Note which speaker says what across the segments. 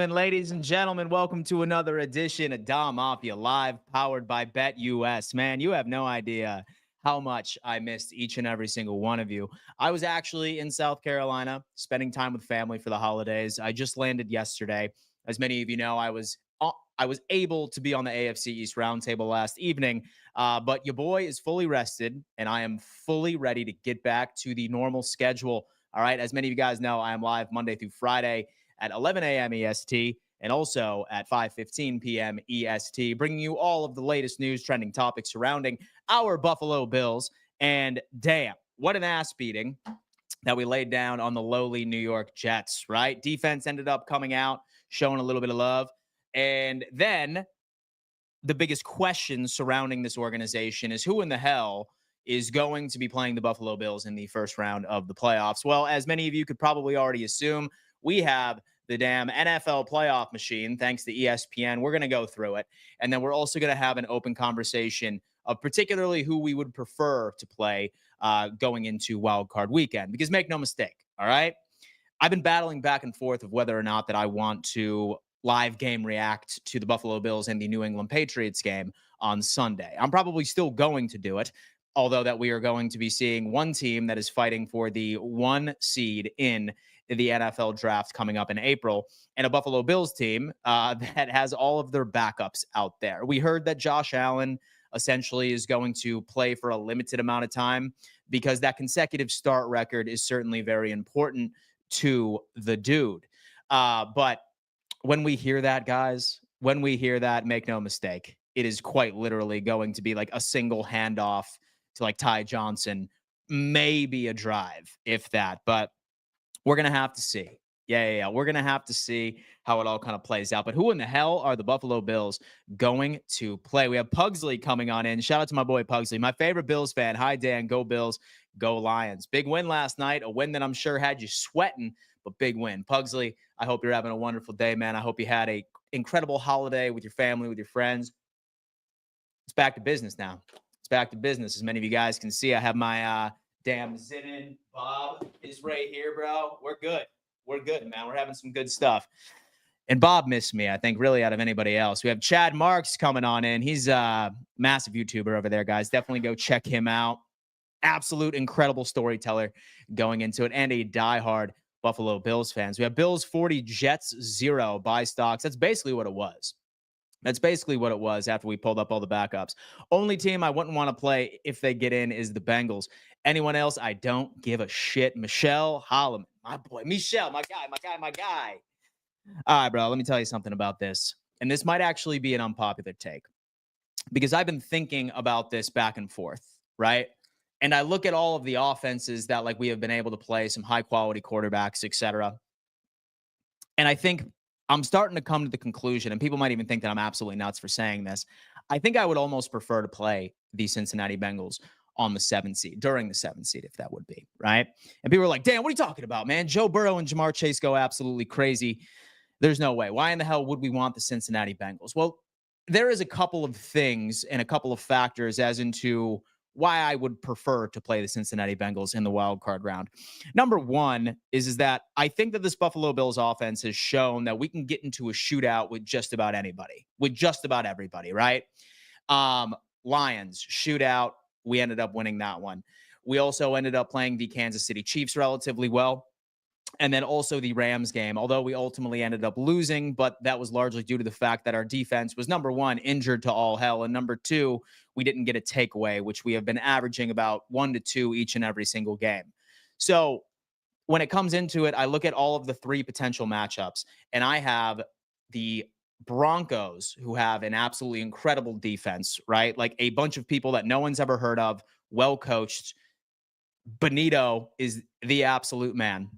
Speaker 1: Ladies and gentlemen, welcome to another edition of Dom Mafia Live, powered by BetUS. Man, you have no idea how much I missed each and every single one of you. I was actually in South Carolina spending time with family for the holidays. I just landed yesterday. As many of you know, I was able to be on the AFC East roundtable last evening, but your boy is fully rested, and I am fully ready to get back to the normal schedule. All right, as many of you guys know, I am live Monday through Friday at 11 a.m. EST and also at 5:15 p.m. EST, bringing you all of the latest news, trending topics surrounding our Buffalo Bills. And damn, what an ass beating that we laid down on the lowly New York Jets, right? Defense ended up coming out, showing a little bit of love. And then the biggest question surrounding this organization is who in the hell is going to be playing the Buffalo Bills in the first round of the playoffs? Well, as many of you could probably already assume, we have the damn NFL playoff machine, thanks to ESPN. We're going to go through it. And then we're also going to have an open conversation of particularly who we would prefer to play going into Wild Card Weekend. Because make no mistake, all right? I've been battling back and forth of whether or not that I want to live game react to the Buffalo Bills and the New England Patriots game on Sunday. I'm probably still going to do it, although that we are going to be seeing one team that is fighting for the 1 seed in the NFL draft coming up in April, and a Buffalo Bills team that has all of their backups out there. We heard that Josh Allen essentially is going to play for a limited amount of time because that consecutive start record is certainly very important to the dude. But when we hear that, guys, when we hear that, make no mistake, it is quite literally going to be like a single handoff to like Ty Johnson, maybe a drive, if that. But we're going to have to see. Yeah. We're going to have to see how it all kind of plays out. But who in the hell are the Buffalo Bills going to play? We have Pugsley coming on in. Shout out to my boy Pugsley, my favorite Bills fan. Hi, Dan. Go Bills. Go Lions. Big win last night. A win that I'm sure had you sweating, but big win. Pugsley, I hope you're having a wonderful day, man. I hope you had a incredible holiday with your family, with your friends. It's back to business now. It's back to business. As many of you guys can see, I have my damn Zinnin. Bob is right here, bro. We're good. We're good, man. We're having some good stuff. And Bob missed me, I think, really out of anybody else. We have Chad Marks coming on in. He's a massive YouTuber over there, guys. Definitely go check him out. Absolute incredible storyteller going into it, and a diehard Buffalo Bills fans. We have Bills 40, Jets 0 buy stocks. That's basically what it was. That's basically what it was after we pulled up all the backups. Only team I wouldn't want to play if they get in is the Bengals. Anyone else, I don't give a shit. Michelle Holloman, my boy. Michelle, my guy. All right, bro, let me tell you something about this. And this might actually be an unpopular take because I've been thinking about this back and forth, right? And I look at all of the offenses that like we have been able to play, some high quality quarterbacks, etc. And I think I'm starting to come to the conclusion, and people might even think that I'm absolutely nuts for saying this. I think I would almost prefer to play the Cincinnati Bengals on the 7th seed, during the 7th seed, if that would be, right? And people are like, damn, what are you talking about, man? Joe Burrow and Jamar Chase go absolutely crazy. There's no way. Why in the hell would we want the Cincinnati Bengals? Well, there is a couple of things and a couple of factors as into why I would prefer to play the Cincinnati Bengals in the wild card round. Number one is that I think that this Buffalo Bills offense has shown that we can get into a shootout with just about anybody, with just about everybody, right? Um, Lions shootout. We ended up winning that one. We also ended up playing the Kansas City Chiefs relatively well. And then also the Rams game, although we ultimately ended up losing, but that was largely due to the fact that our defense was, number one, injured to all hell. And number two, we didn't get a takeaway, which we have been averaging about 1 to 2 each and every single game. So when it comes into it, I look at all of the three potential matchups, and I have the Broncos, who have an absolutely incredible defense, right? Like a bunch of people that no one's ever heard of, well coached. Benito is the absolute man,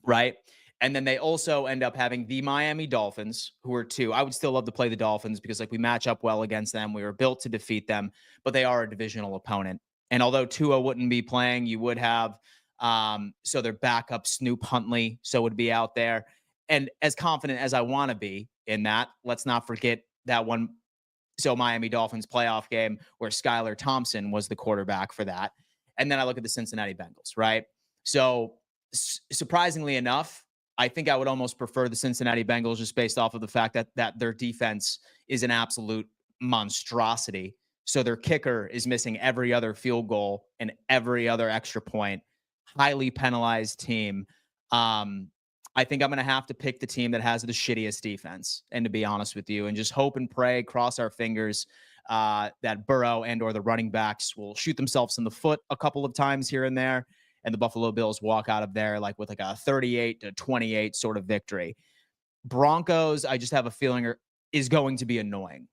Speaker 1: right? And then they also end up having the Miami Dolphins, who are two. I would still love to play the Dolphins because, like, we match up well against them. We were built to defeat them, but they are a divisional opponent. And although Tua wouldn't be playing, you would have so their backup Snoop Huntley, so would be out there. And as confident as I want to be in that, let's not forget that one. So Miami Dolphins playoff game where Skylar Thompson was the quarterback for that. And then I look at the Cincinnati Bengals, right? So surprisingly enough, I think I would almost prefer the Cincinnati Bengals just based off of the fact that their defense is an absolute monstrosity. So their kicker is missing every other field goal and every other extra point. Highly penalized team. I think I'm going to have to pick the team that has the shittiest defense, and to be honest with you, and just hope and pray, cross our fingers that Burrow and or the running backs will shoot themselves in the foot a couple of times here and there, and the Buffalo Bills walk out of there like with like a 38-28 sort of victory. Broncos, I just have a feeling is going to be annoying,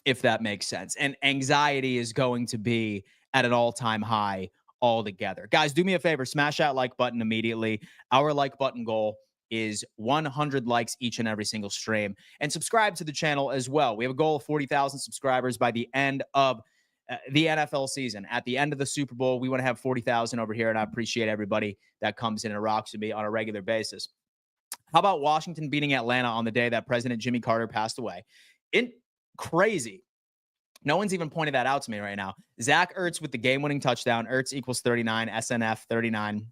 Speaker 1: if that makes sense. And anxiety is going to be at an all-time high altogether. Guys, do me a favor, smash that like button immediately. Our like button goal is 100 likes each and every single stream. And subscribe to the channel as well. We have a goal of 40,000 subscribers by the end of the NFL season. At the end of the Super Bowl, we want to have 40,000 over here, and I appreciate everybody that comes in and rocks with me on a regular basis. How about Washington beating Atlanta on the day that President Jimmy Carter passed away? Crazy. No one's even pointed that out to me right now. Zach Ertz with the game-winning touchdown. Ertz equals 39, SNF 39.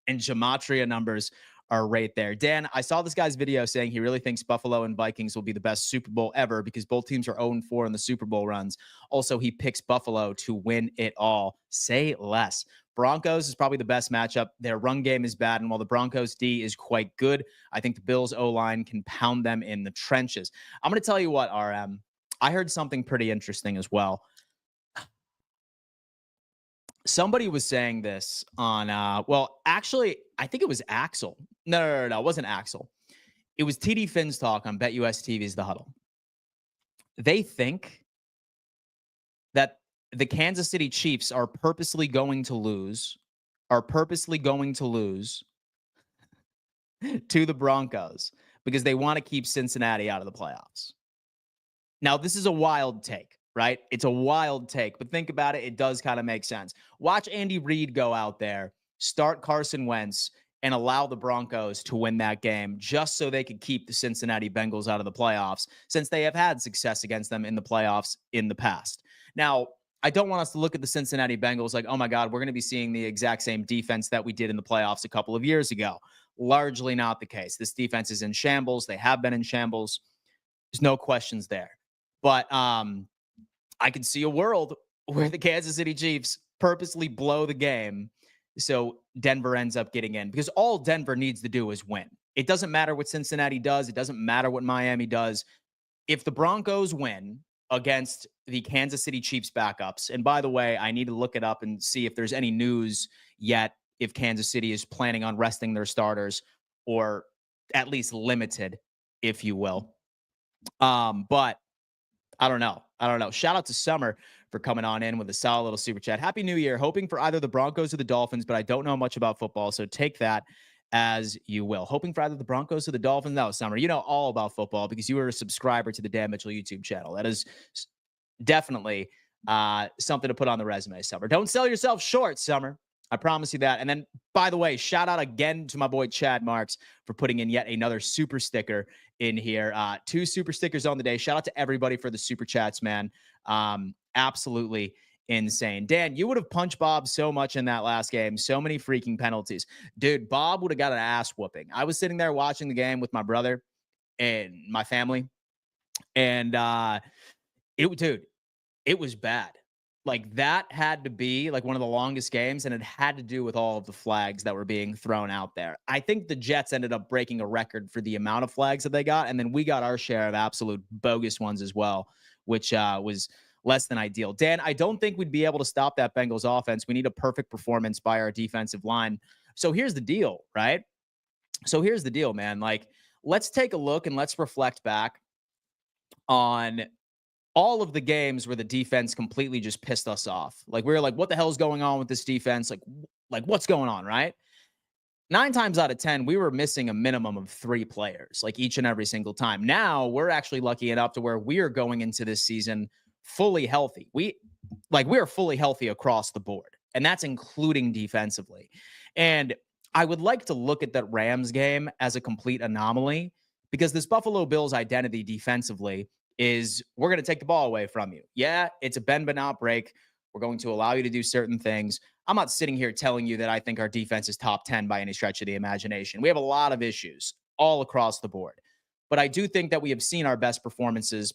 Speaker 1: And gematria numbers are right there. Dan, I saw this guy's video saying he really thinks Buffalo and Vikings will be the best Super Bowl ever because both teams are 0-4 in the Super Bowl runs. Also, he picks Buffalo to win it all. Say less. Broncos is probably the best matchup. Their run game is bad, and while the Broncos D is quite good, I think the Bills O-line can pound them in the trenches. I'm going to tell you what, RM. I heard something pretty interesting as well. Somebody was saying this on, well, actually, I think it was Axel. No, it wasn't Axel. It was TD Finn's talk on BetUS TV's The Huddle. They think that the Kansas City Chiefs are purposely going to lose to the Broncos because they want to keep Cincinnati out of the playoffs. Now, this is a wild take, right? It's a wild take, but think about it. It does kind of make sense. Watch Andy Reid go out there, start Carson Wentz, and allow the Broncos to win that game just so they could keep the Cincinnati Bengals out of the playoffs, since they have had success against them in the playoffs in the past. Now, I don't want us to look at the Cincinnati Bengals like, oh my God, we're going to be seeing the exact same defense that we did in the playoffs a couple of years ago. Largely not the case. This defense is in shambles. They have been in shambles. There's no questions there. But I can see a world where the Kansas City Chiefs purposely blow the game so Denver ends up getting in, because all Denver needs to do is win. It doesn't matter what Cincinnati does. It doesn't matter what Miami does. If the Broncos win against the Kansas City Chiefs backups, and by the way, I need to look it up and see if there's any news yet if Kansas City is planning on resting their starters, or at least limited, if you will. But I don't know. Shout out to Summer for coming on in with a solid little super chat. Happy New Year. Hoping for either the Broncos or the Dolphins, but I don't know much about football, so take that as you will. Hoping for either the Broncos or the Dolphins. No, Summer, you know all about football because you were a subscriber to the Dan Mitchell YouTube channel. That is definitely something to put on the resume, Summer. Don't sell yourself short, Summer. I promise you that. And then, by the way, shout out again to my boy Chad Marks for putting in yet another super sticker in here. 2 super stickers on the day. Shout out to everybody for the super chats, man. Absolutely insane. Dan, you would have punched Bob so much in that last game. So many freaking penalties. Dude, Bob would have got an ass whooping. I was sitting there watching the game with my brother and my family. And dude, it was bad. Like, that had to be, like, one of the longest games, and it had to do with all of the flags that were being thrown out there. I think the Jets ended up breaking a record for the amount of flags that they got, and then we got our share of absolute bogus ones as well, which was less than ideal. Dan, I don't think we'd be able to stop that Bengals offense. We need a perfect performance by our defensive line. So here's the deal, right? So here's the deal, man. Like, let's take a look and let's reflect back on all of the games where the defense completely just pissed us off. Like, we were like, what the hell's going on with this defense? Like what's going on, right? 9 times out of 10, we were missing a minimum of 3 players, like, each and every single time. Now we're actually lucky enough to where we are going into this season fully healthy. We are fully healthy across the board, and that's including defensively. And I would like to look at that Rams game as a complete anomaly, because this Buffalo Bills identity defensively is, we're going to take the ball away from you. Yeah, it's a bend but not break. We're going to allow you to do certain things. I'm not sitting here telling you that I think our defense is top 10 by any stretch of the imagination. We have a lot of issues all across the board. But I do think that we have seen our best performances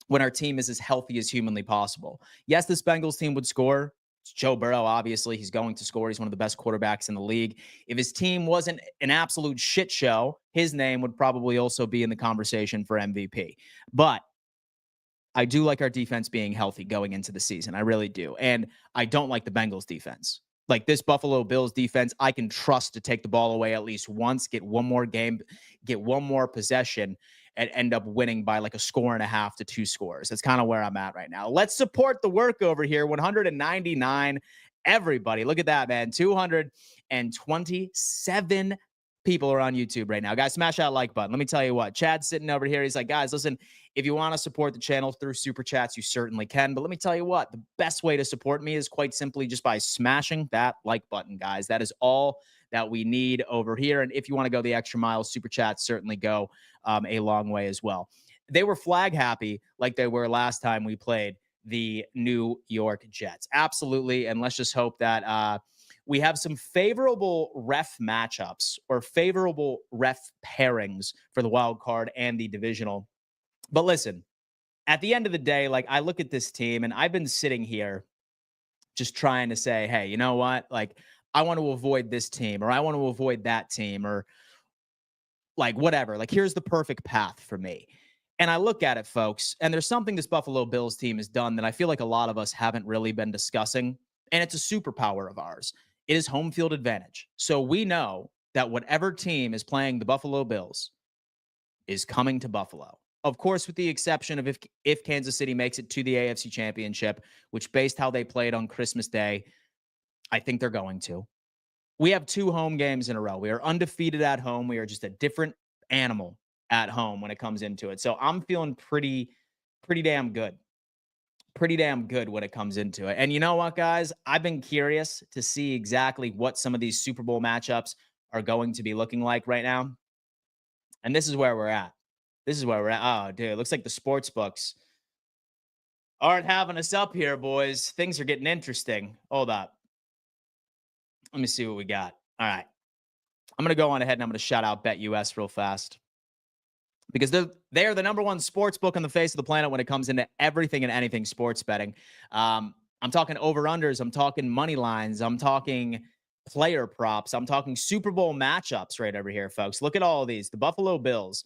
Speaker 1: when our team is as healthy as humanly possible. Yes, this Bengals team would score. It's Joe Burrow, obviously. He's going to score. He's one of the best quarterbacks in the league. If his team wasn't an absolute shit show, his name would probably also be in the conversation for MVP. But I do like our defense being healthy going into the season. I really do. And I don't like the Bengals defense. Like, this Buffalo Bills defense, I can trust to take the ball away at least once, get one more game, get one more possession, and end up winning by like a score and a half to 2 scores. That's kind of where I'm at right now. Let's support the work over here. 199. Everybody, look at that, man. 227 people are on YouTube right now. Guys, smash that like button. Let me tell you what. Chad's sitting over here. He's like, guys, listen, if you want to support the channel through super chats, you certainly can. But let me tell you what, the best way to support me is quite simply just by smashing that like button, guys. That is all that we need over here. And if you want to go the extra mile, super chats certainly go a long way as well. They were flag happy like they were last time we played the New York Jets. Absolutely. And let's just hope that we have some favorable ref matchups or favorable ref pairings for the wild card and the divisional. But listen, at the end of the day, like, I look at this team and I've been sitting here just trying to say, hey, you know what? Like, I want to avoid this team, or I want to avoid that team, or like whatever. Like, here's the perfect path for me. And I look at it, folks, and there's something this Buffalo Bills team has done that I feel like a lot of us haven't really been discussing. And it's a superpower of ours. It is home field advantage. So we know that whatever team is playing the Buffalo Bills is coming to Buffalo. Of course, with the exception of if Kansas City makes it to the AFC Championship, which, based how they played on Christmas Day, I think they're going to. We have 2 home games in a row. We are undefeated at home. We are just a different animal at home when it comes into it. So I'm feeling pretty damn good. Pretty damn good when it comes into it. And you know what, guys? I've been curious to see exactly what some of these Super Bowl matchups are going to be looking like right now. And this is where we're at. Oh, dude, it looks like the sports books aren't having us up here, boys. Things are getting interesting. Hold up. Let me see what we got. All right. I'm going to go on ahead and I'm going to shout out BetUS real fast, because they are the number one sports book on the face of the planet when it comes into everything and anything sports betting. I'm talking over-unders. I'm talking money lines. I'm talking player props. I'm talking Super Bowl matchups right over here, folks. Look at all of these. The Buffalo Bills,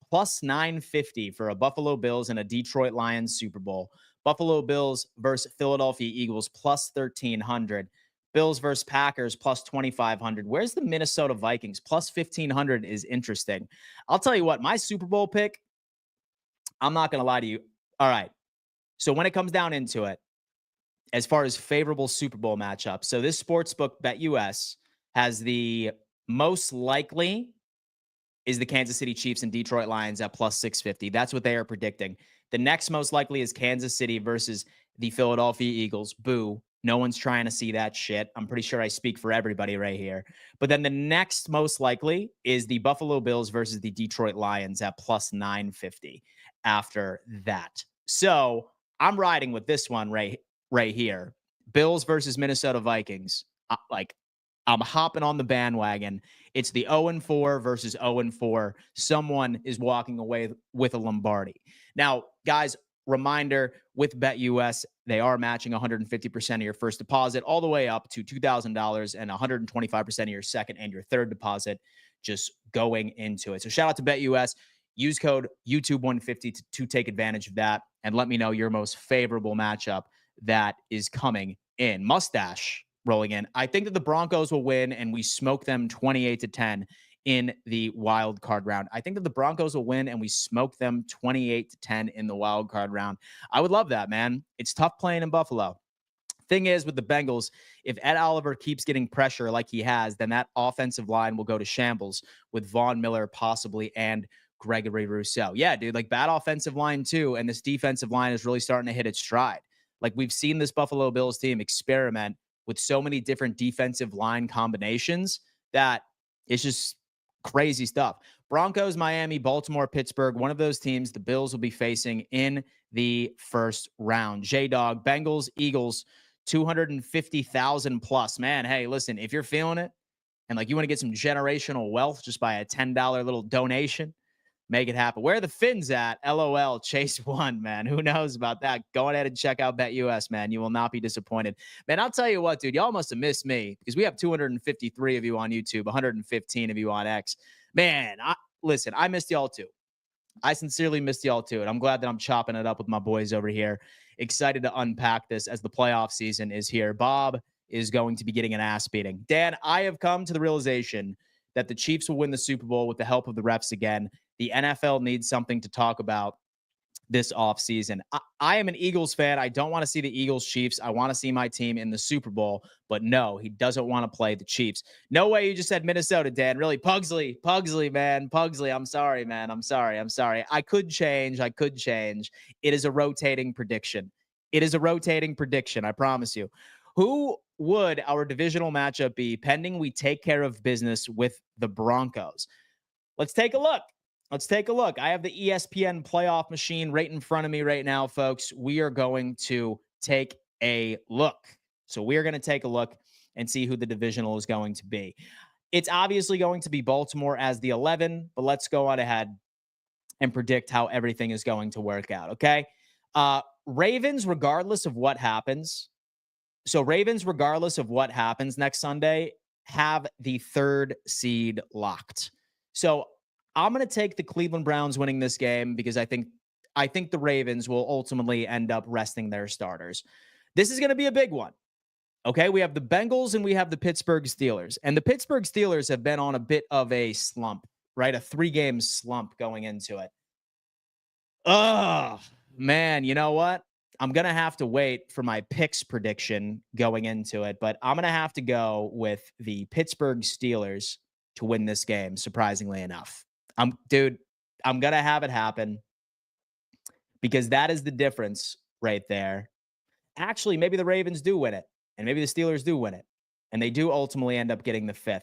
Speaker 1: plus 950 for a Buffalo Bills and a Detroit Lions Super Bowl. Buffalo Bills versus Philadelphia Eagles, plus 1,300. Bills versus Packers, plus 2,500. Where's the Minnesota Vikings? Plus 1,500 is interesting. I'll tell you what, my Super Bowl pick, I'm not going to lie to you. All right. So when it comes down into it, as far as favorable Super Bowl matchups, so this sportsbook BetUS has the most likely is the Kansas City Chiefs and Detroit Lions at plus 650. That's what they are predicting. The next most likely is Kansas City versus the Philadelphia Eagles. Boo. No one's trying to see that shit. I'm pretty sure I speak for everybody right here. But then the next most likely is the Buffalo Bills versus the Detroit Lions at plus 950 after that. So I'm riding with this one right here. Bills versus Minnesota Vikings. I'm hopping on the bandwagon. It's the 0-4 versus 0-4. Someone is walking away with a Lombardi. Now, guys, reminder with BetUS, they are matching 150% of your first deposit all the way up to $2,000 and 125% of your second and your third deposit just going into it. So shout out to BetUS. Use code YouTube150 to take advantage of that, and let me know your most favorable matchup that is coming in. Mustache rolling in. I think that the Broncos will win and we smoke them 28-10 in the wild card round. I think that the Broncos will win and we smoke them 28-10 in the wild card round. I would love that, man. It's tough playing in Buffalo. Thing is, with the Bengals, if Ed Oliver keeps getting pressure like he has, then that offensive line will go to shambles with Von Miller possibly and Gregory Rousseau. Yeah, dude, like bad offensive line too, and this defensive line is really starting to hit its stride. Like we've seen this Buffalo Bills team experiment with so many different defensive line combinations that it's just crazy stuff. Broncos, Miami, Baltimore, Pittsburgh, one of those teams the Bills will be facing in the first round. J-Dog, Bengals, Eagles, 250,000 plus. Man, hey, listen, if you're feeling it and like you want to get some generational wealth just by a $10 little donation, make it happen. Where are the fins at? LOL, Chase won, man. Who knows about that? Go ahead and check out BetUS, man. You will not be disappointed. Man, I'll tell you what, dude, y'all must have missed me because we have 253 of you on YouTube, 115 of you on X. Man, listen, I missed y'all too. I sincerely missed y'all too. And I'm glad that I'm chopping it up with my boys over here. Excited to unpack this as the playoff season is here. Bob is going to be getting an ass beating. Dan, I have come to the realization that the Chiefs will win the Super Bowl with the help of the refs again. The NFL needs something to talk about this offseason. I am an Eagles fan. I don't want to see the Eagles Chiefs. I want to see my team in the Super Bowl. But no, he doesn't want to play the Chiefs. No way you just said Minnesota, Dan. Really, Pugsley, man. Pugsley, I'm sorry, man. I'm sorry. I could change. It is a rotating prediction. I promise you. Who would our divisional matchup be pending we take care of business with the Broncos? Let's take a look. I have the ESPN playoff machine right in front of me right now, folks. We are going to take a look. So we are going to take a look and see who the divisional is going to be. It's obviously going to be Baltimore as the 11, but let's go on ahead and predict how everything is going to work out, okay? Ravens, regardless of what happens next Sunday, have the third seed locked. So I'm going to take the Cleveland Browns winning this game because I think the Ravens will ultimately end up resting their starters. This is going to be a big one. Okay, we have the Bengals and we have the Pittsburgh Steelers. And the Pittsburgh Steelers have been on a bit of a slump, right? A 3-game slump going into it. Oh, man, you know what? I'm going to have to wait for my picks prediction going into it, but I'm going to have to go with the Pittsburgh Steelers to win this game, surprisingly enough. I'm going to have it happen because that is the difference right there. Actually, maybe the Ravens do win it and maybe the Steelers do win it and they do ultimately end up getting the 5th.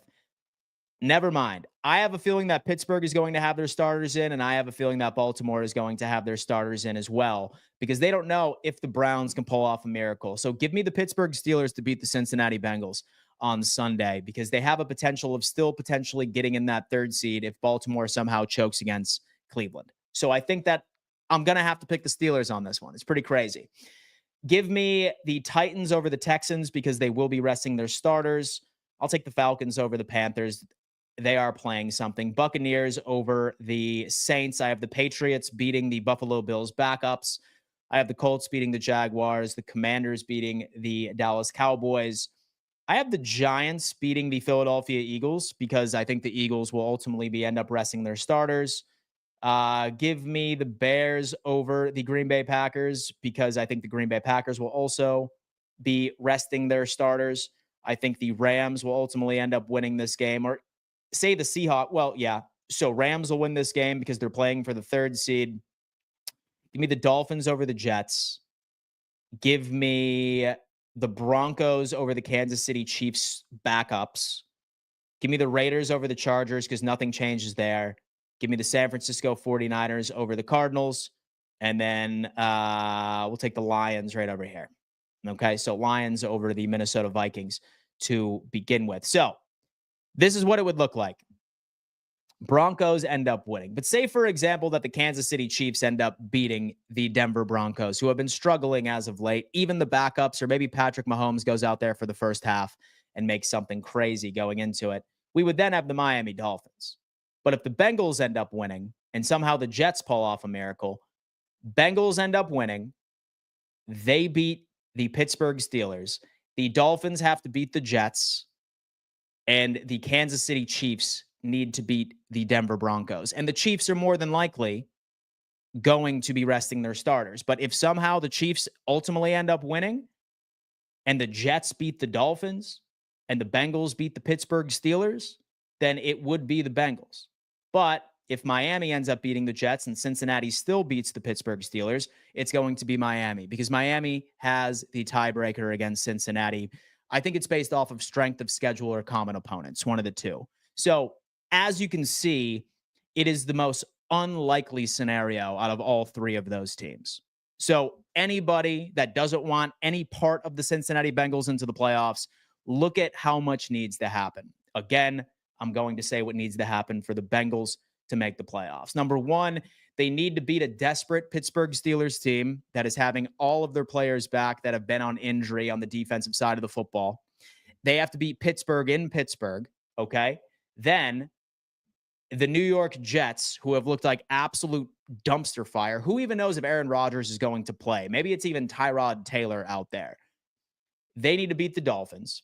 Speaker 1: Never mind. I have a feeling that Pittsburgh is going to have their starters in, and I have a feeling that Baltimore is going to have their starters in as well because they don't know if the Browns can pull off a miracle. So give me the Pittsburgh Steelers to beat the Cincinnati Bengals on Sunday because they have a potential of still potentially getting in that third seed if Baltimore somehow chokes against Cleveland. So I think that I'm going to have to pick the Steelers on this one. It's pretty crazy. Give me the Titans over the Texans because they will be resting their starters. I'll take the Falcons over the Panthers. They are playing something. Buccaneers over the Saints. I have the Patriots beating the Buffalo Bills backups. I have the Colts beating the Jaguars, the Commanders beating the Dallas Cowboys. I have the Giants beating the Philadelphia Eagles because I think the Eagles will ultimately end up resting their starters. Give me the Bears over the Green Bay Packers because I think the Green Bay Packers will also be resting their starters. I think the Rams will ultimately end up winning this game, or say the Seahawks. Well, yeah. So Rams will win this game because they're playing for the third seed. Give me the Dolphins over the Jets. Give me the Broncos over the Kansas City Chiefs backups. Give me the Raiders over the Chargers because nothing changes there. Give me the San Francisco 49ers over the Cardinals. And then we'll take the Lions right over here. Okay, so Lions over the Minnesota Vikings to begin with. So this is what it would look like. Broncos end up winning. But say, for example, that the Kansas City Chiefs end up beating the Denver Broncos, who have been struggling as of late. Even the backups, or maybe Patrick Mahomes goes out there for the first half and makes something crazy going into it. We would then have the Miami Dolphins. But if the Bengals end up winning and somehow the Jets pull off a miracle, Bengals end up winning. They beat the Pittsburgh Steelers. The Dolphins have to beat the Jets. And the Kansas City Chiefs need to beat the Denver Broncos. And the Chiefs are more than likely going to be resting their starters. But if somehow the Chiefs ultimately end up winning and the Jets beat the Dolphins and the Bengals beat the Pittsburgh Steelers, then it would be the Bengals. But if Miami ends up beating the Jets and Cincinnati still beats the Pittsburgh Steelers, it's going to be Miami because Miami has the tiebreaker against Cincinnati. I think it's based off of strength of schedule or common opponents, one of the two. So as you can see, it is the most unlikely scenario out of all three of those teams. So anybody that doesn't want any part of the Cincinnati Bengals into the playoffs, look at how much needs to happen. Again, I'm going to say what needs to happen for the Bengals to make the playoffs. Number one, they need to beat a desperate Pittsburgh Steelers team that is having all of their players back that have been on injury on the defensive side of the football. They have to beat Pittsburgh in Pittsburgh, okay? Then the New York Jets, who have looked like absolute dumpster fire. Who even knows if Aaron Rodgers is going to play? Maybe it's even Tyrod Taylor out there. They need to beat the Dolphins,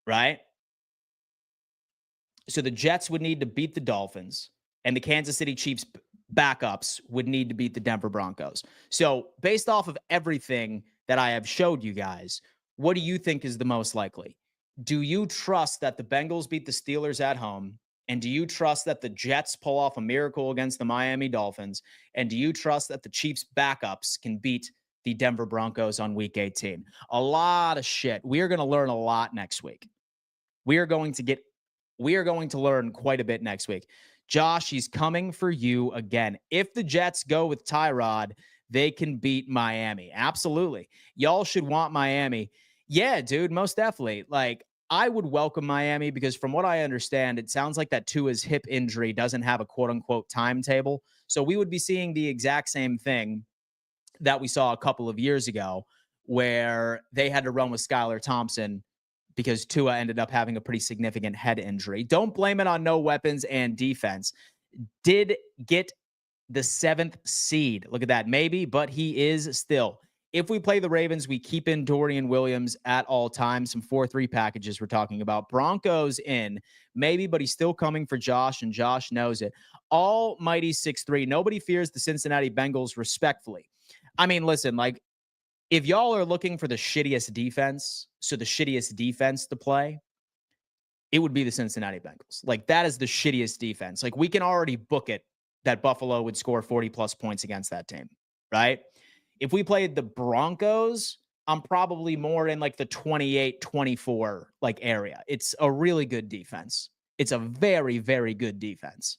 Speaker 1: right? So the Jets would need to beat the Dolphins, and the Kansas City Chiefs backups would need to beat the Denver Broncos. So based off of everything that I have showed you guys, what do you think is the most likely? Do you trust that the Bengals beat the Steelers at home? And do you trust that the Jets pull off a miracle against the Miami Dolphins? And do you trust that the Chiefs backups can beat the Denver Broncos on week 18? A lot of shit. We are going to learn a lot next week. We are going to learn quite a bit next week. Josh, he's coming for you again. If the Jets go with Tyrod, they can beat Miami. Absolutely. Y'all should want Miami. Yeah, dude, most definitely. Like, I would welcome Miami because from what I understand, it sounds like that Tua's hip injury doesn't have a quote-unquote timetable. So we would be seeing the exact same thing that we saw a couple of years ago where they had to run with Skylar Thompson because Tua ended up having a pretty significant head injury. Don't blame it on no weapons and defense. Did get the 7th seed. Look at that. Maybe, but he is still. If we play the Ravens, we keep in Dorian Williams at all times. Some 4-3 packages we're talking about. Broncos in, maybe, but he's still coming for Josh, and Josh knows it. Almighty 6-3. Nobody fears the Cincinnati Bengals respectfully. I mean, listen, like, if y'all are looking for the shittiest defense, so the shittiest defense to play, it would be the Cincinnati Bengals. Like, that is the shittiest defense. Like, we can already book it that Buffalo would score 40-plus points against that team, right? If we played the Broncos, I'm probably more in like the 28-24 like area. It's a really good defense. It's a very, very good defense.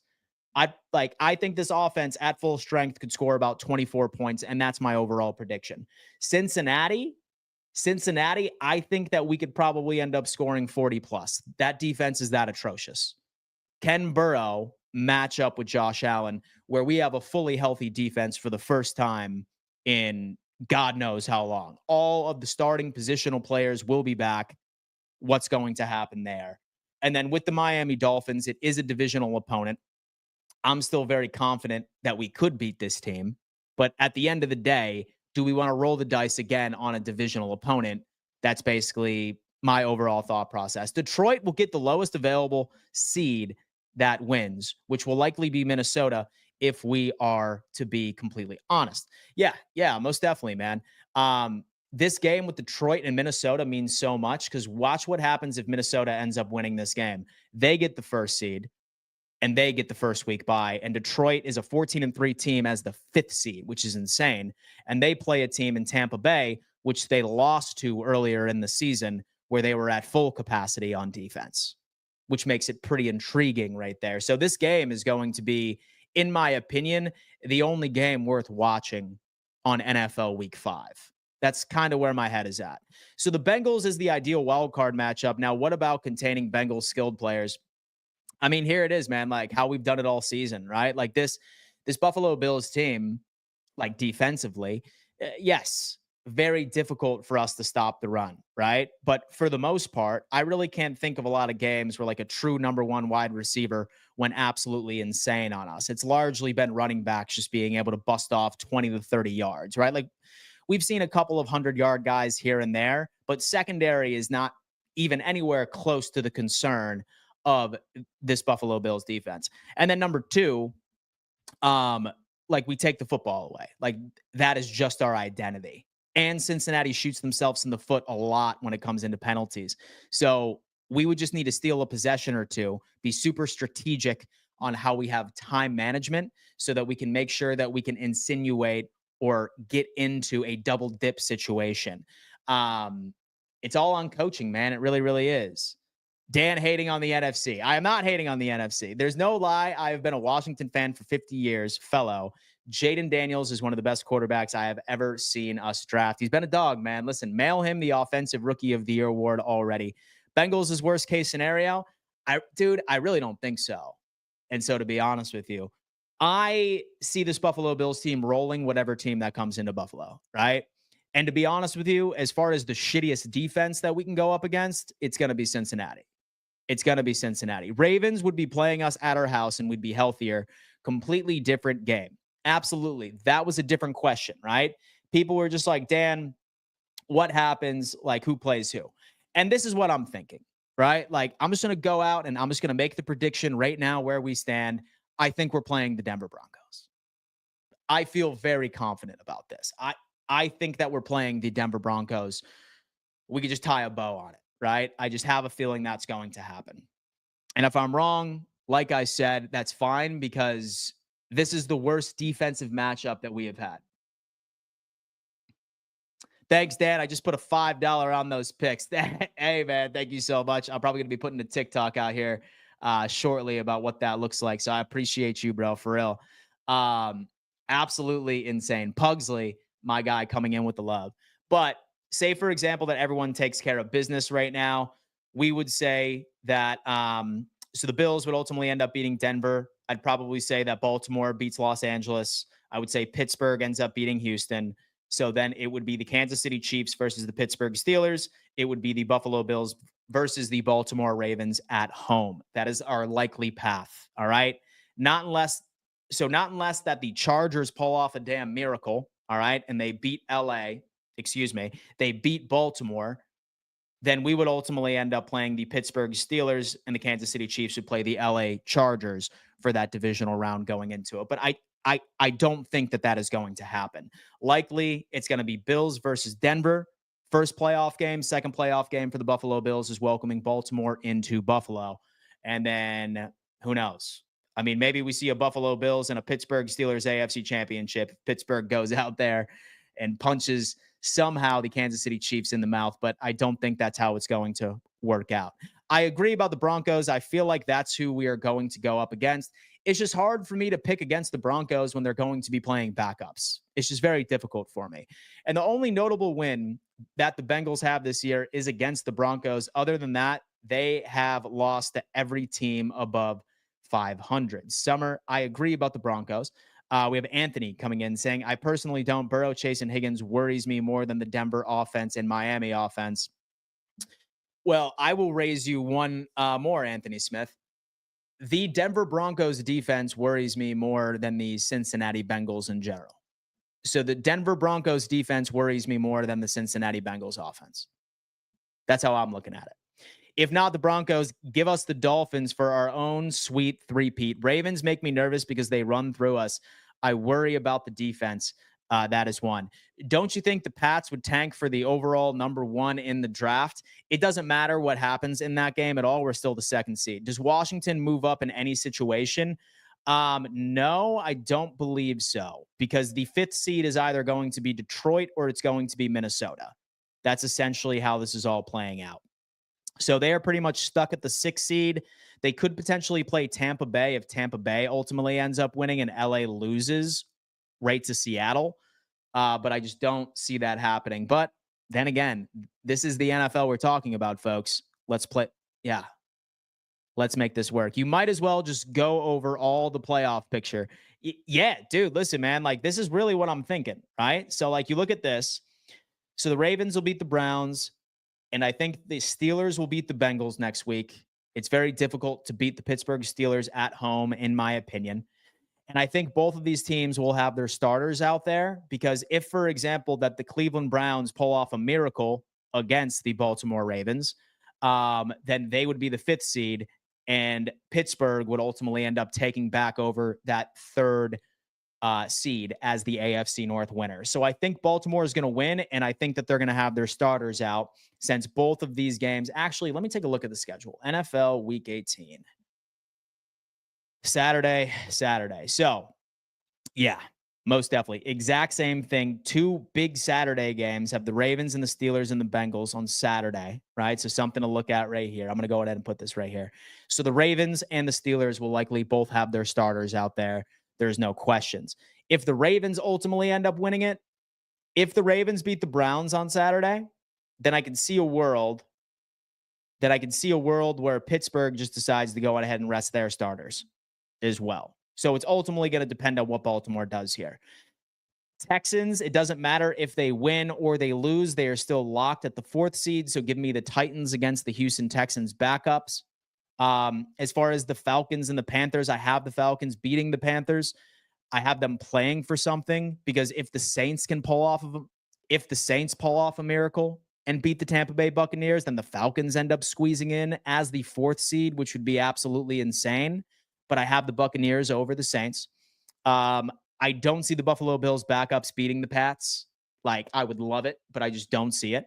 Speaker 1: I think this offense at full strength could score about 24 points, and that's my overall prediction. Cincinnati, I think that we could probably end up scoring 40 plus. That defense is that atrocious. Ken Burrow match up with Josh Allen, where we have a fully healthy defense for the first time in God knows how long. All of the starting positional players will be back. What's going to happen there? And then with the Miami Dolphins, it is a divisional opponent. I'm still very confident that we could beat this team. But at the end of the day, do we want to roll the dice again on a divisional opponent? That's basically my overall thought process. Detroit will get the lowest available seed that wins, which will likely be Minnesota if we are to be completely honest. Yeah, most definitely, man. This game with Detroit and Minnesota means so much because watch what happens if Minnesota ends up winning this game. They get the first seed and they get the first week bye. And Detroit is a 14-3 team as the 5th seed, which is insane. And they play a team in Tampa Bay, which they lost to earlier in the season, where they were at full capacity on defense, which makes it pretty intriguing right there. So this game is going to be, in my opinion, the only game worth watching on NFL Week 5. That's kind of where my head is at. So the Bengals is the ideal wild card matchup. Now, what about containing Bengals skilled players? I mean, here it is, man. Like how we've done it all season, right? Like this Buffalo Bills team, like defensively, yes, very difficult for us to stop the run, right? But for the most part, I really can't think of a lot of games where like a true number one wide receiver went absolutely insane on us. It's largely been running backs just being able to bust off 20 to 30 yards, right? Like we've seen a couple of 100-yard guys here and there, but secondary is not even anywhere close to the concern of this Buffalo Bills defense. And then number two, like we take the football away. Like that is just our identity. And Cincinnati shoots themselves in the foot a lot when it comes into penalties. So we would just need to steal a possession or two, be super strategic on how we have time management so that we can make sure that we can insinuate or get into a double dip situation. It's all on coaching, man. It really, really is. Dan hating on the NFC. I am not hating on the NFC. There's no lie. I have been a Washington fan for 50 years, fellow. Jaden Daniels is one of the best quarterbacks I have ever seen us draft. He's been a dog, man. Listen, mail him the Offensive Rookie of the Year award already. Bengals' worst case scenario? I really don't think so. And so to be honest with you, I see this Buffalo Bills team rolling whatever team that comes into Buffalo, right? And to be honest with you, as far as the shittiest defense that we can go up against, it's going to be Cincinnati. It's going to be Cincinnati. Ravens would be playing us at our house and we'd be healthier. Completely different game. Absolutely. That was a different question, right? People were just like, Dan, what happens? Like, who plays who? And this is what I'm thinking, right? Like, I'm just going to go out and I'm just going to make the prediction right now where we stand. I think we're playing the Denver Broncos. I feel very confident about this. I think that we're playing the Denver Broncos. We could just tie a bow on it. Right? I just have a feeling that's going to happen. And if I'm wrong, like I said, that's fine because this is the worst defensive matchup that we have had. Thanks, Dan. I just put a $5 on those picks. Hey, man, thank you so much. I'm probably going to be putting a TikTok out here shortly about what that looks like. So I appreciate you, bro, for real. Absolutely insane. Pugsley, my guy, coming in with the love. But say, for example, that everyone takes care of business right now. We would say that so the Bills would ultimately end up beating Denver. I'd probably say that Baltimore beats Los Angeles. I would say Pittsburgh ends up beating Houston. So then it would be the Kansas City Chiefs versus the Pittsburgh Steelers. It would be the Buffalo Bills versus the Baltimore Ravens at home. That is our likely path. All right. Not unless that the Chargers pull off a damn miracle. All right. And they beat they beat Baltimore, then we would ultimately end up playing the Pittsburgh Steelers and the Kansas City Chiefs would play the LA Chargers for that divisional round going into it. But I don't think that is going to happen. Likely, it's going to be Bills versus Denver. First playoff game, second playoff game for the Buffalo Bills is welcoming Baltimore into Buffalo. And then who knows? I mean, maybe we see a Buffalo Bills and a Pittsburgh Steelers AFC championship. Pittsburgh goes out there and punches somehow the Kansas City Chiefs in the mouth, but I don't think that's how it's going to work out. I agree about the Broncos. I feel like that's who we are going to go up against. It's just hard for me to pick against the Broncos when they're going to be playing backups. It's just very difficult for me. And the only notable win that the Bengals have this year is against the Broncos. Other than that, they have lost to every team above 500. Summer, I agree about the Broncos. We have Anthony coming in saying, I personally don't. Burrow, Chase, and Higgins worries me more than the Denver offense and Miami offense. Well, I will raise you one more, Anthony Smith. The Denver Broncos defense worries me more than the Cincinnati Bengals in general. So the Denver Broncos defense worries me more than the Cincinnati Bengals offense. That's how I'm looking at it. If not the Broncos, give us the Dolphins for our own sweet three-peat. Ravens make me nervous because they run through us. I worry about the defense. That is one. Don't you think the Pats would tank for the overall number one in the draft? It doesn't matter what happens in that game at all. We're still the second seed. Does Washington move up in any situation? No, I don't believe so, because the fifth seed is either going to be Detroit or it's going to be Minnesota. That's essentially how this is all playing out. So they are pretty much stuck at the sixth seed. They could potentially play Tampa Bay if Tampa Bay ultimately ends up winning and LA loses right to Seattle. But I just don't see that happening. But then again, this is the NFL we're talking about, folks. Let's play. Yeah, let's make this work. You might as well just go over all the playoff picture. Yeah, dude, listen, man, like this is really what I'm thinking, right? So, like, you look at this. So the Ravens will beat the Browns, and I think the Steelers will beat the Bengals next week. It's very difficult to beat the Pittsburgh Steelers at home, in my opinion. And I think both of these teams will have their starters out there because if, for example, that the Cleveland Browns pull off a miracle against the Baltimore Ravens, then they would be the fifth seed, and Pittsburgh would ultimately end up taking back over that third seed as the AFC North winner. So I think Baltimore is going to win, and I think that they're going to have their starters out since both of these games. Actually, let me take a look at the schedule. NFL Week 18. Saturday. So, yeah, most definitely. Exact same thing. Two big Saturday games have the Ravens and the Steelers and the Bengals on Saturday, right? So, something to look at right here. I'm going to go ahead and put this right here. So, the Ravens and the Steelers will likely both have their starters out there. There's no questions. If the Ravens ultimately end up winning it, if the Ravens beat the Browns on Saturday, then I can see a world where Pittsburgh just decides to go ahead and rest their starters as well. So it's ultimately going to depend on what Baltimore does here. Texans, it doesn't matter if they win or they lose. They are still locked at the fourth seed. So give me the Titans against the Houston Texans backups. As far as the Falcons and the Panthers, I have the Falcons beating the Panthers. I have them playing for something because if the Saints pull off a miracle and beat the Tampa Bay Buccaneers, then the Falcons end up squeezing in as the fourth seed, which would be absolutely insane. But I have the Buccaneers over the Saints. I don't see the Buffalo Bills backups beating the Pats. Like, I would love it, but I just don't see it.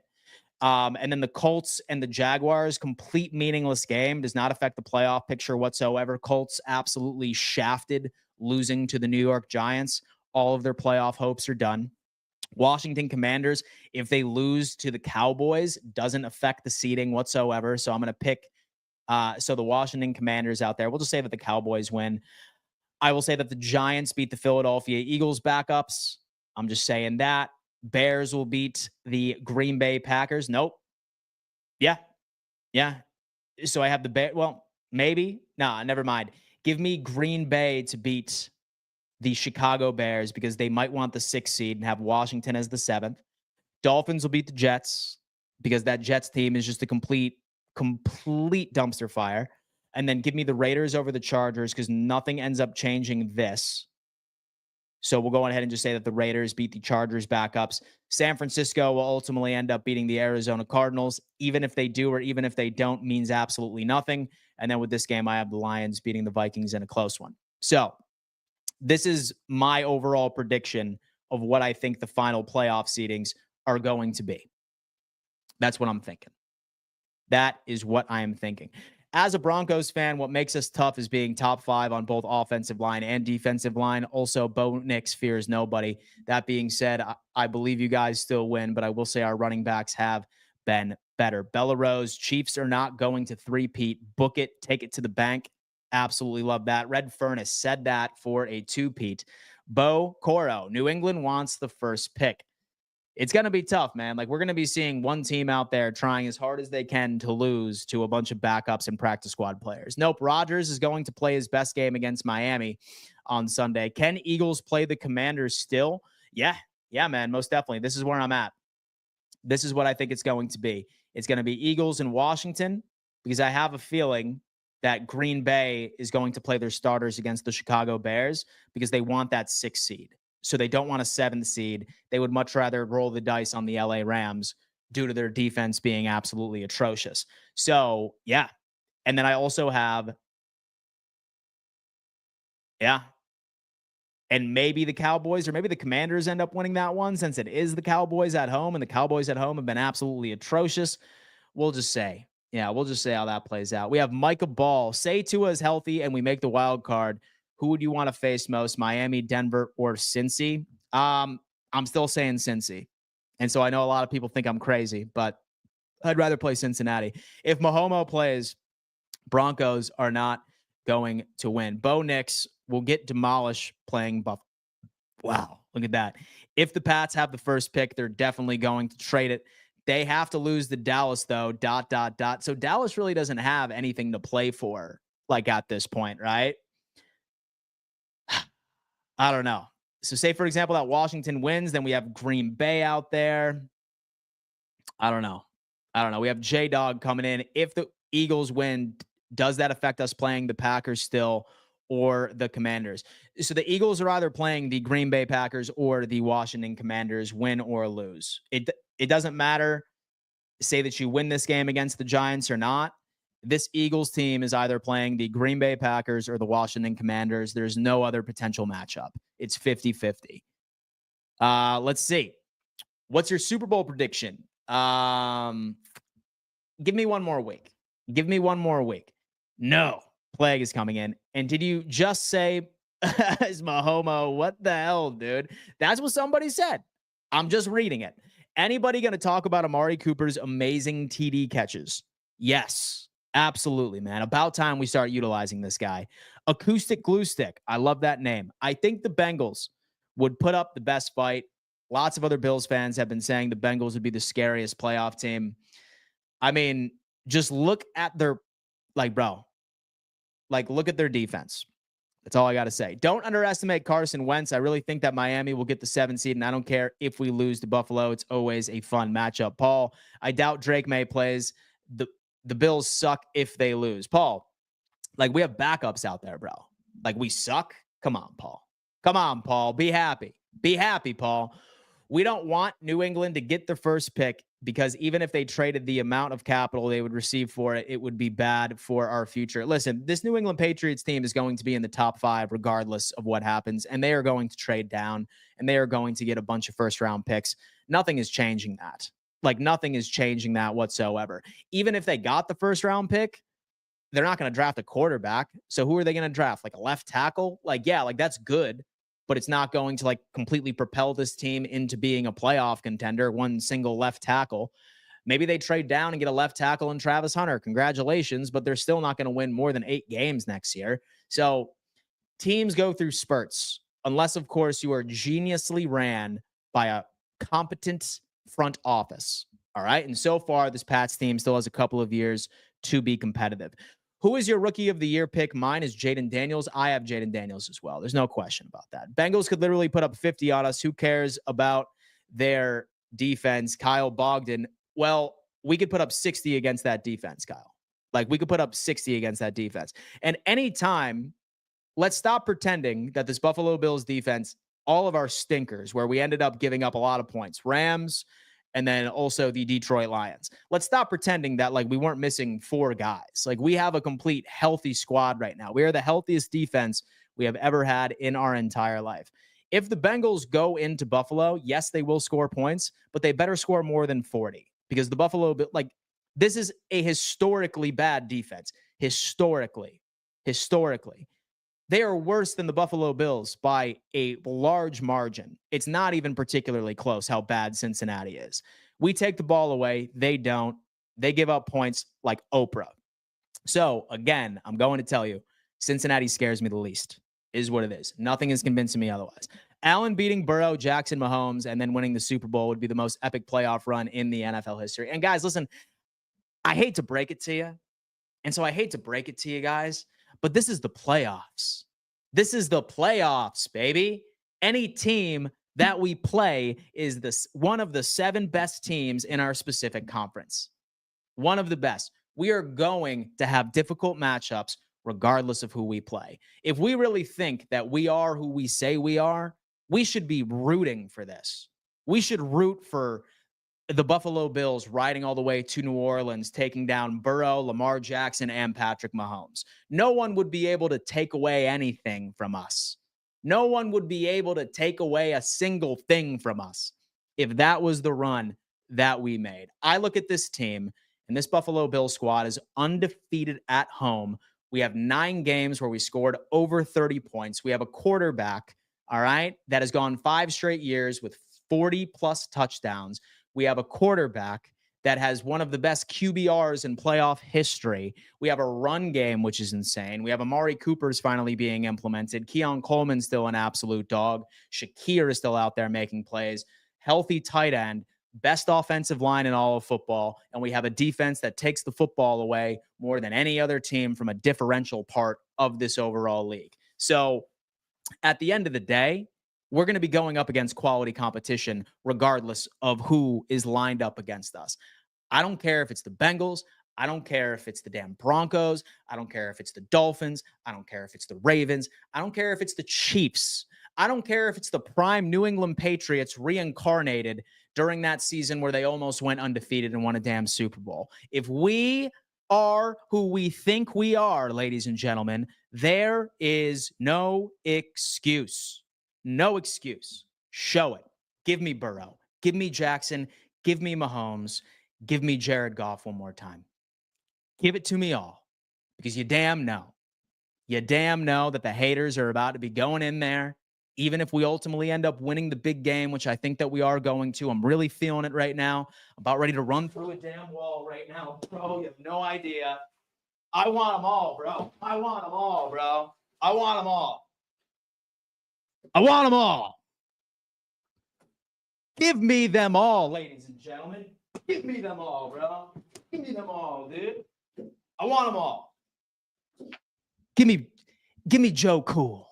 Speaker 1: And then the Colts and the Jaguars, complete meaningless game, does not affect the playoff picture whatsoever. Colts absolutely shafted, losing to the New York Giants. All of their playoff hopes are done. Washington Commanders, if they lose to the Cowboys, doesn't affect the seeding whatsoever. So I'm going to pick so the Washington Commanders out there. We'll just say that the Cowboys win. I will say that the Giants beat the Philadelphia Eagles backups. I'm just saying that. Bears will beat the Green Bay Packers. Nope. Yeah. Yeah. So I have the Bear. Well, maybe. Nah, never mind. Give me Green Bay to beat the Chicago Bears because they might want the sixth seed and have Washington as the seventh. Dolphins will beat the Jets because that Jets team is just a complete dumpster fire. And then give me the Raiders over the Chargers because nothing ends up changing this. So we'll go ahead and just say that the Raiders beat the Chargers backups. San Francisco will ultimately end up beating the Arizona Cardinals. Even if they do or even if they don't means absolutely nothing. And then with this game, I have the Lions beating the Vikings in a close one. So this is my overall prediction of what I think the final playoff seedings are going to be. That's what I'm thinking. That is what I am thinking. As a Broncos fan, what makes us tough is being top 5 on both offensive line and defensive line. Also, Bo Nix fears nobody. That being said, I believe you guys still win, but I will say our running backs have been better. Bella Rose, Chiefs are not going to three-peat. Book it, take it to the bank. Absolutely love that. Red Furnace said that for a two-peat. Bo Coro, New England wants the first pick. It's going to be tough, man. Like, we're going to be seeing one team out there trying as hard as they can to lose to a bunch of backups and practice squad players. Nope. Rodgers is going to play his best game against Miami on Sunday. Can Eagles play the Commanders still? Yeah. Yeah, man. Most definitely. This is where I'm at. This is what I think it's going to be. It's going to be Eagles and Washington because I have a feeling that Green Bay is going to play their starters against the Chicago Bears because they want that 6th seed. So they don't want a 7th seed. They would much rather roll the dice on the LA Rams due to their defense being absolutely atrocious. So, yeah. And then I also have, yeah. And maybe the Cowboys or maybe the Commanders end up winning that one since it is the Cowboys at home, and the Cowboys at home have been absolutely atrocious. We'll just say, yeah, we'll just say how that plays out. We have Micah Ball. Say Tua is healthy and we make the wild card. who would you want to face most, Miami, Denver, or Cincy? I'm still saying Cincy. And so I know a lot of people think I'm crazy, but I'd rather play Cincinnati. If Mahomes plays, Broncos are not going to win. Bo Nix will get demolished playing Buffalo. Wow, look at that. If the Pats have the first pick, they're definitely going to trade it. They have to lose to Dallas, though, ... So Dallas really doesn't have anything to play for, like, at this point, right? I don't know. So say, for example, that Washington wins, then we have Green Bay out there. I don't know. We have J-Dog coming in. If the Eagles win, does that affect us playing the Packers still or the Commanders? So the Eagles are either playing the Green Bay Packers or the Washington Commanders, win or lose. It doesn't matter, say that you win this game against the Giants or not. This Eagles team is either playing the Green Bay Packers or the Washington Commanders. There's no other potential matchup. It's 50-50. Let's see. What's your Super Bowl prediction? Give me one more week. No, Plague is coming in. And did you just say, is Mahomo? What the hell, dude? That's what somebody said. I'm just reading it. Anybody going to talk about Amari Cooper's amazing TD catches? Yes, absolutely, man. About time we start utilizing this guy. Acoustic Glue Stick. I love that name. I think the Bengals would put up the best fight. Lots of other Bills fans have been saying the Bengals would be the scariest playoff team. I mean, just look at their, look at their defense. That's all I got to say. Don't underestimate Carson Wentz. I really think that Miami will get the 7 seed, and I don't care if we lose to Buffalo. It's always a fun matchup. Paul, I doubt Drake May plays. The Bills suck if they lose. Paul, we have backups out there, bro. We suck? Come on, Paul. Be happy, Paul. We don't want New England to get the first pick because even if they traded the amount of capital they would receive for it, it would be bad for our future. Listen, this New England Patriots team is going to be in the top 5 regardless of what happens, and they are going to trade down, and they are going to get a bunch of first-round picks. Nothing is changing that. Nothing is changing that whatsoever. Even if they got the first-round pick, they're not going to draft a quarterback. So who are they going to draft? A left tackle? That's good, but it's not going to completely propel this team into being a playoff contender, one single left tackle. Maybe they trade down and get a left tackle in Travis Hunter. Congratulations, but they're still not going to win more than 8 games next year. So teams go through spurts, unless, of course, you are geniusly ran by a competent front office. All right. And so far, this Pats team still has a couple of years to be competitive. Who is your rookie of the year pick? Mine is Jaden Daniels. I have Jaden Daniels as well. There's no question about that. Bengals could literally put up 50 on us. Who cares about their defense? Kyle Bogdan. Well, we could put up 60 against that defense, Kyle. We could put up 60 against that defense. And anytime, let's stop pretending that this Buffalo Bills defense, all of our stinkers, where we ended up giving up a lot of points, Rams, and then also the Detroit Lions. Let's stop pretending that we weren't missing 4 guys. We have a complete healthy squad right now. We are the healthiest defense we have ever had in our entire life. If the Bengals go into Buffalo, yes, they will score points, but they better score more than 40 because the Buffalo, this is a historically bad defense. Historically. They are worse than the Buffalo Bills by a large margin. It's not even particularly close how bad Cincinnati is. We take the ball away. They don't. They give up points like Oprah. So, again, I'm going to tell you, Cincinnati scares me the least, is what it is. Nothing is convincing me otherwise. Allen beating Burrow, Jackson, Mahomes, and then winning the Super Bowl would be the most epic playoff run in the NFL history. And, guys, listen, I hate to break it to you. And so I hate to break it to you guys, but this is the playoffs. This is the playoffs, baby. Any team that we play is one of the 7 best teams in our specific conference. One of the best. We are going to have difficult matchups regardless of who we play. If we really think that we are who we say we are, we should be rooting for this. We should root for the Buffalo Bills riding all the way to New Orleans, taking down Burrow, Lamar Jackson, and Patrick Mahomes. No one would be able to take away anything from us. No one would be able to take away a single thing from us if that was the run that we made. I look at this team, and this Buffalo Bills squad is undefeated at home We have 9 games where we scored over 30 points. We have a quarterback, all right, that has gone 5 straight years with 40 plus touchdowns. We have a quarterback that has one of the best QBRs in playoff history. We have a run game, which is insane. We have Amari Cooper's finally being implemented. Keon Coleman's still an absolute dog. Shakir is still out there making plays. Healthy tight end, best offensive line in all of football. And we have a defense that takes the football away more than any other team from a differential part of this overall league. So at the end of the day, we're going to be going up against quality competition regardless of who is lined up against us. I don't care if it's the Bengals. I don't care if it's the damn Broncos. I don't care if it's the Dolphins. I don't care if it's the Ravens. I don't care if it's the Chiefs. I don't care if it's the prime New England Patriots reincarnated during that season where they almost went undefeated and won a damn Super Bowl. If we are who we think we are, ladies and gentlemen, there is no excuse. No excuse. Show it. Give me Burrow. Give me Jackson. Give me Mahomes. Give me Jared Goff one more time. Give it to me all. Because you damn know. You damn know that the haters are about to be going in there. Even if we ultimately end up winning the big game, which I think that we are going to. I'm really feeling it right now. About ready to run through a damn wall right now. Bro, you have no idea. I want them all, bro. I want them all, bro. I want them all. I want them all. Give me them all, ladies and gentlemen. Give me them all, bro. Give me them all, dude. I want them all. Give me Joe Cool.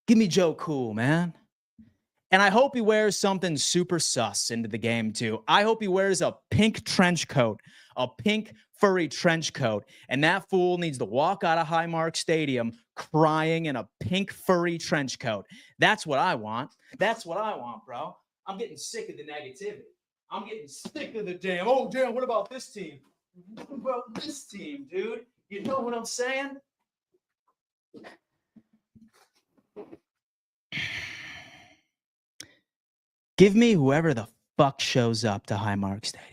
Speaker 1: Give me Joe Cool, man. And I hope he wears something super sus into the game, too. I hope he wears a pink trench coat, a pink furry trench coat. And that fool needs to walk out of Highmark Stadium crying in a pink furry trench coat. That's what I want. That's what I want, bro. I'm getting sick of the negativity. I'm getting sick of the damn, oh, damn, what about this team? What about this team, dude? You know what I'm saying? Give me whoever the fuck shows up to Highmark Stadium.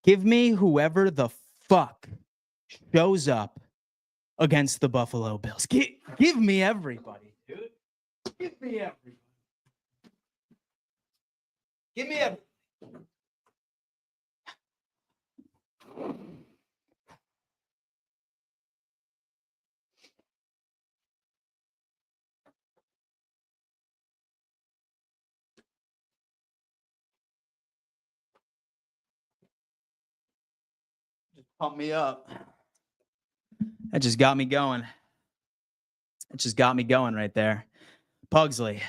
Speaker 1: Give me whoever the fuck shows up against the Buffalo Bills. Give me everybody, dude. Give me everybody. Give me everybody. Just pump me up. That just got me going. It just got me going right there. Pugsley.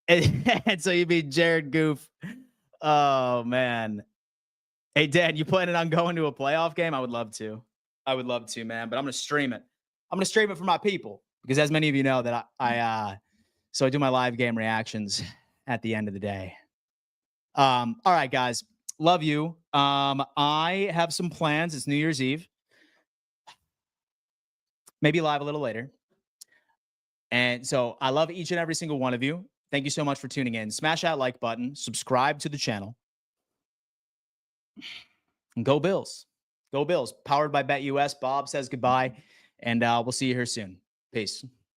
Speaker 1: And so you beat Jared Goof. Oh, man. Hey, Dad, you planning on going to a playoff game? I would love to. I would love to, man. But I'm going to stream it. I'm going to stream it for my people. Because as many of you know that I do my live game reactions at the end of the day. All right, guys. Love you. I have some plans. It's New Year's Eve. Maybe live a little later. And so I love each and every single one of you. Thank you so much for tuning in. Smash that like button. Subscribe to the channel. And go Bills. Go Bills. Powered by BetUS. Bob says goodbye. And we'll see you here soon. Peace.